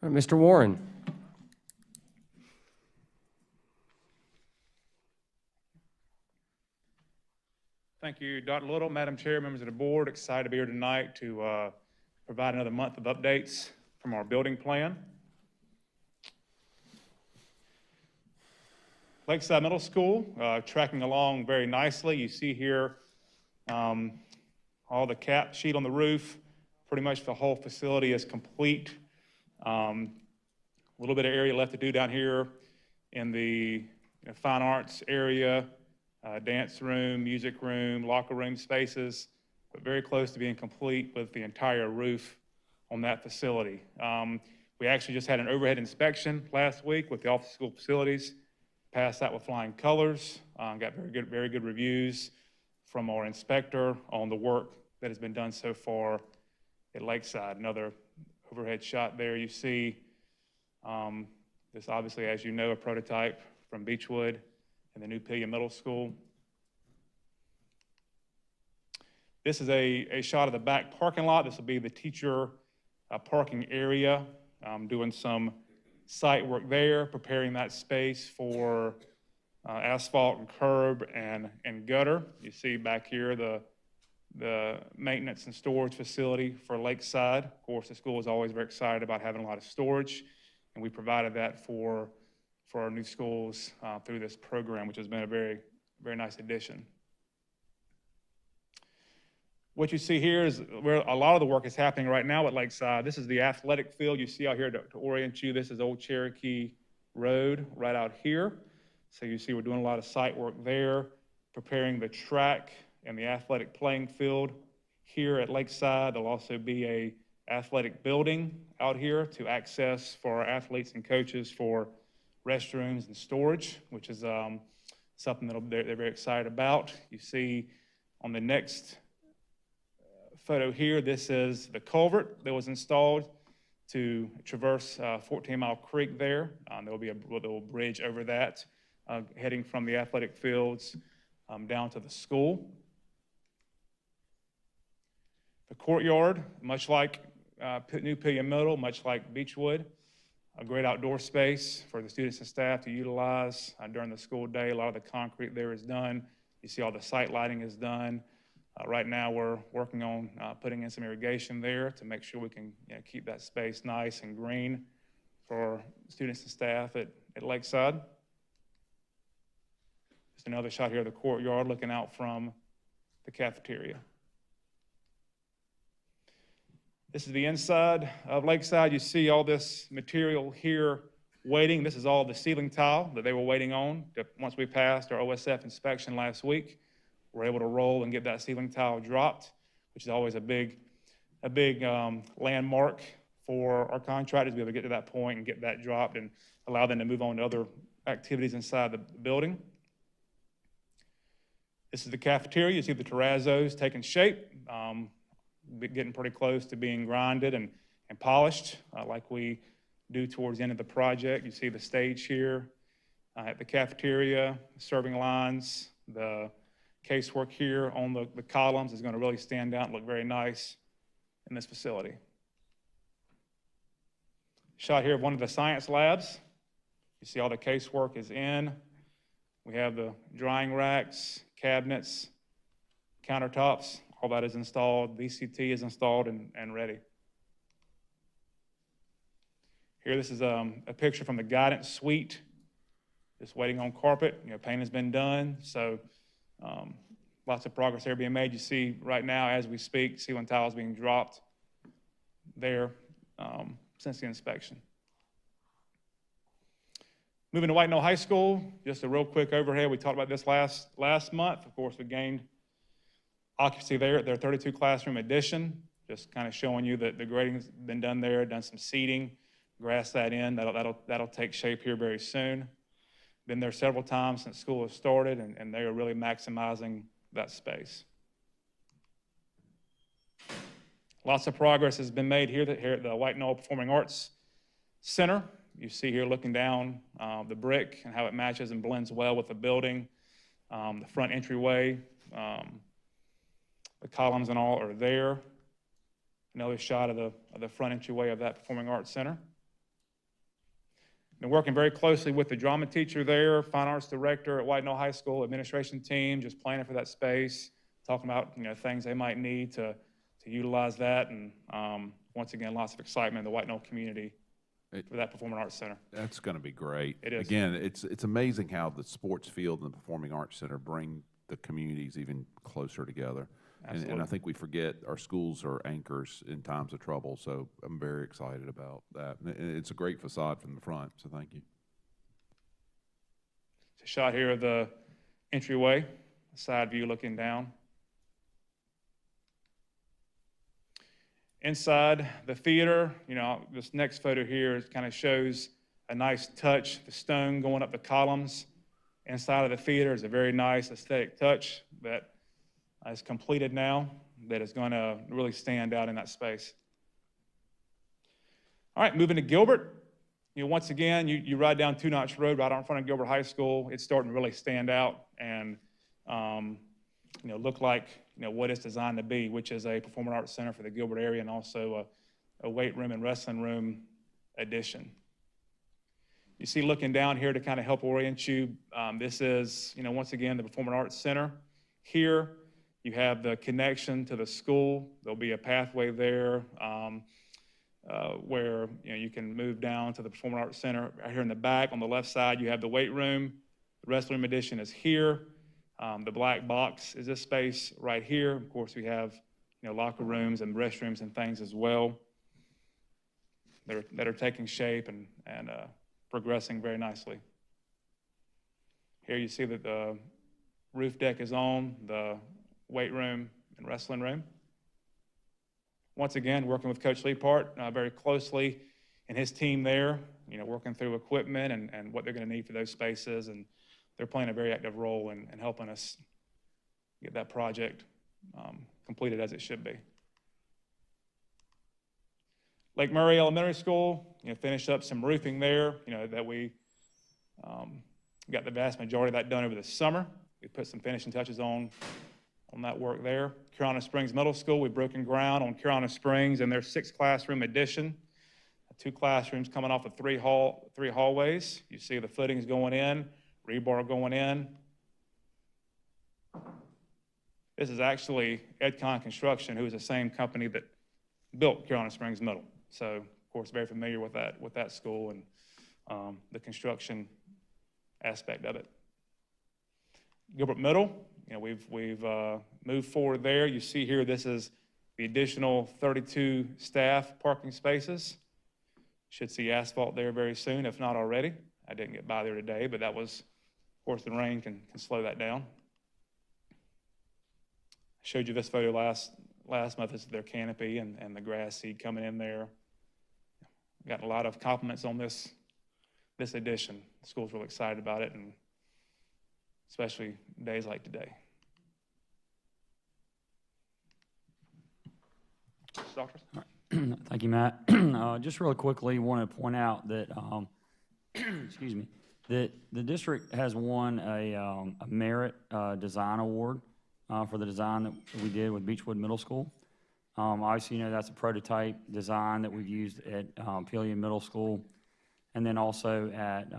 All right, Mr. Warren. Thank you, Dr. Little, Madam Chair, members of the board. Excited to be here tonight to provide another month of updates from our building plan. Lakeside Middle School, tracking along very nicely. You see here all the cap sheet on the roof. Pretty much the whole facility is complete. A little bit of area left to do down here in the fine arts area, dance room, music room, locker room spaces, but very close to being complete with the entire roof on that facility. We actually just had an overhead inspection last week with the Office of School Facilities. Passed that with flying colors. Got very good reviews from our inspector on the work that has been done so far at Lakeside. Another overhead shot there. You see this, obviously, as you know, a prototype from Beechwood and the new Pillion Middle School. This is a shot of the back parking lot. This will be the teacher parking area. Doing some site work there, preparing that space for asphalt and curb and gutter. You see back here the maintenance and storage facility for Lakeside. Of course, the school is always very excited about having a lot of storage, and we provided that for our new schools through this program, which has been a very nice addition. What you see here is where a lot of the work is happening right now at Lakeside. This is the athletic field you see out here to orient you. This is Old Cherokee Road right out here. So you see we're doing a lot of site work there, preparing the track and the athletic playing field here at Lakeside. There'll also be a athletic building out here to access for our athletes and coaches for restrooms and storage, which is something that they're very excited about. You see on the next photo here, this is the culvert that was installed to traverse 14 Mile Creek there. There will be a little bridge over that heading from the athletic fields down to the school. The courtyard, much like New Pillion Middle, much like Beechwood, a great outdoor space for the students and staff to utilize during the school day. A lot of the concrete there is done. You see all the site lighting is done. Right now, we're working on putting in some irrigation there to make sure we can keep that space nice and green for students and staff at Lakeside. Just another shot here of the courtyard looking out from the cafeteria. This is the inside of Lakeside. You see all this material here waiting. This is all the ceiling tile that they were waiting on. Once we passed our OSF inspection last week, we're able to roll and get that ceiling tile dropped, which is always a big landmark for our contractors to be able to get to that point and get that dropped and allow them to move on to other activities inside the building. This is the cafeteria. You see the terrazzos taking shape, getting pretty close to being grinded and polished like we do towards the end of the project. You see the stage here at the cafeteria, serving lines, the casework here on the columns is going to really stand out and look very nice in this facility. Shot here of one of the science labs. You see all the casework is in. We have the drying racks, cabinets, countertops, all that is installed. VCT is installed and ready. Here, this is a picture from the guidance suite. Just waiting on carpet. Paint has been done, so lots of progress there being made. You see right now, as we speak, ceiling tiles being dropped there since the inspection. Moving to White Knoll High School, just a real quick overhead. We talked about this last month. Of course, we gained occupancy there at their 32 classroom addition. Just kind of showing you that the grading's been done there, done some seating, grass that in. That'll take shape here very soon. Been there several times since school has started, and they are really maximizing that space. Lots of progress has been made here at the White Knoll Performing Arts Center. You see here looking down the brick and how it matches and blends well with the building. The front entryway, the columns and all are there. Another shot of the front entryway of that Performing Arts Center. Been working very closely with the drama teacher there, fine arts director at White Knoll High School, administration team, just planning for that space, talking about things they might need to utilize that, and once again, lots of excitement in the White Knoll community for that Performing Arts Center. That's going to be great. It is. Again, it's amazing how the sports field and the Performing Arts Center bring the communities even closer together. And I think we forget our schools are anchors in times of trouble, so I'm very excited about that. And it's a great facade from the front, so thank you. It's a shot here of the entryway, side view looking down. Inside the theater, this next photo here kind of shows a nice touch, the stone going up the columns. Inside of the theater is a very nice aesthetic touch that is completed now, that is going to really stand out in that space. All right, moving to Gilbert. Once again, you ride down Two Notch Road right out in front of Gilbert High School. It's starting to really stand out and look like what it's designed to be, which is a performing arts center for the Gilbert area and also a weight room and wrestling room addition. You see, looking down here to kind of help orient you, this is once again the Performing Arts Center. Here you have the connection to the school. There'll be a pathway there where you can move down to the Performing Arts Center. Right here in the back on the left side, you have the weight room. The wrestling room addition is here. The black box is this space right here. Of course, we have locker rooms and restrooms and things as well that are taking shape and progressing very nicely. Here you see that the roof deck is on, the weight room and wrestling room. Once again, working with Coach Leapart very closely and his team there, working through equipment and what they're going to need for those spaces, and they're playing a very active role in helping us get that project completed as it should be. Lake Murray Elementary School, finished up some roofing there, that we got the vast majority of that done over the summer. We put some finishing touches on that work there. Carolina Springs Middle School, we've broken ground on Carolina Springs and their 6 classroom addition. 2 classrooms coming off of 3 hallways. You see the footings going in, rebar going in. This is actually Edcon Construction, who is the same company that built Carolina Springs Middle. So, of course, very familiar with that school and the construction aspect of it. Gilbert Middle, we've moved forward there. You see here, this is the additional 32 staff parking spaces. Should see asphalt there very soon, if not already. I didn't get by there today, but that was, of course, the rain can slow that down. I showed you this photo last month. This is their canopy and the grass seed coming in there. Got a lot of compliments on this addition. The school's really excited about it, and especially days like today. Doctors? Thank you, Matt. Just really quickly, want to point out that, excuse me, that the district has won a merit design award for the design that we did with Beechwood Middle School. Obviously, that's a prototype design that we've used at Peoria Middle School, and then also at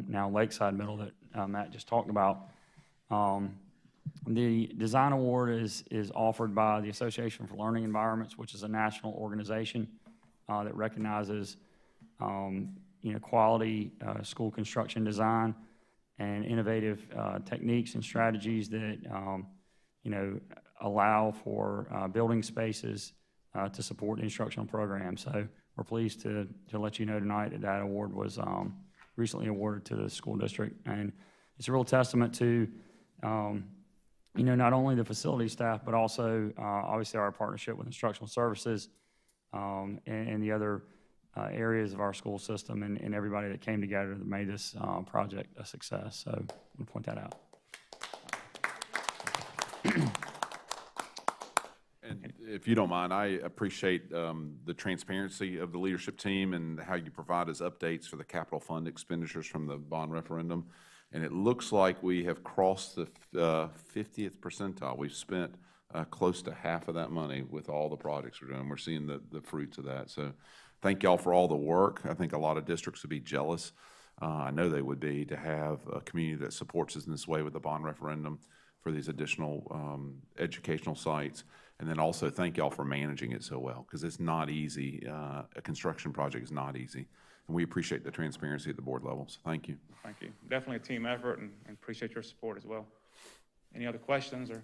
now Lakeside Middle that Matt just talked about. The design award is offered by the Association for Learning Environments, which is a national organization that recognizes quality school construction design and innovative techniques and strategies that allow for building spaces to support instructional programs. So we're pleased to let you know tonight that award was recently awarded to the school district, and it's a real testament to not only the facility staff, but also obviously our partnership with instructional services and the other areas of our school system and everybody that came together that made this project a success. So I'm going to point that out. And if you don't mind, I appreciate the transparency of the leadership team and how you provide us updates for the capital fund expenditures from the bond referendum. And it looks like we have crossed the 50th percentile. We've spent close to half of that money with all the projects we're doing. We're seeing the fruits of that. So thank y'all for all the work. I think a lot of districts would be jealous I know they would be, to have a community that supports us in this way with the bond referendum for these additional educational sites. And then also thank y'all for managing it so well, because it's not easy. A construction project is not easy. And we appreciate the transparency at the board level, so thank you. Thank you. Definitely a team effort, and appreciate your support as well. Any other questions or